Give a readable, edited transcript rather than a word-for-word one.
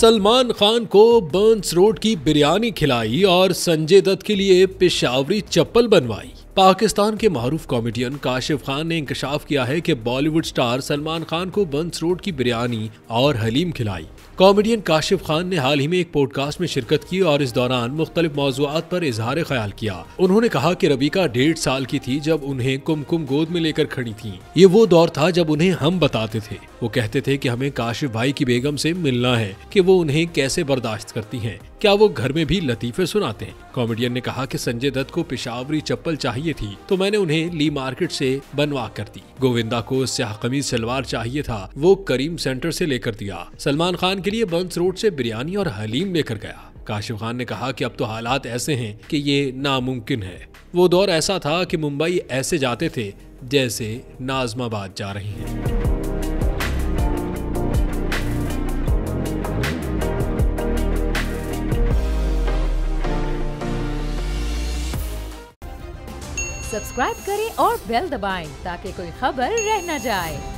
सलमान खान को Burns road की बिरयानी खिलाई और संजय दत्त के लिए पेशावरी चप्पल बनवाई। पाकिस्तान के मारूफ कॉमेडियन काशिफ खान ने इंकशाफ किया है कि बॉलीवुड स्टार सलमान खान को बर्न्स रोड की बिरयानी और हलीम खिलाई। कॉमेडियन काशिफ खान ने हाल ही में एक पॉडकास्ट में शिरकत की और इस दौरान मुख्तलिफ मौज़ूआत पर इजहार ख्याल किया। उन्होंने कहा कि रबीका 1.5 साल की थी जब उन्हें कुमकुम गोद में लेकर खड़ी थी। ये वो दौर था जब उन्हें हम बताते थे। वो कहते थे कि हमें काशिफ भाई की बेगम से मिलना है कि वो उन्हें कैसे बर्दाश्त करती हैं, क्या वो घर में भी लतीफे सुनाते हैं। कॉमेडियन ने कहा कि संजय दत्त को पेशावरी चप्पल चाहिए थी तो मैंने उन्हें ली मार्केट से बनवा कर दी। गोविंदा को स्याह कमीज सलवार चाहिए था, वो करीम सेंटर से लेकर दिया। सलमान खान के लिए बर्न्स रोड से बिरयानी और हलीम लेकर गया। काशिफ खान ने कहा कि अब तो हालात ऐसे हैं कि ये नामुमकिन है। वो दौर ऐसा था कि मुंबई ऐसे जाते थे जैसे नाजमाबाद जा रही हैं। सब्सक्राइब करें और बेल दबाएं ताकि कोई खबर रह न जाए।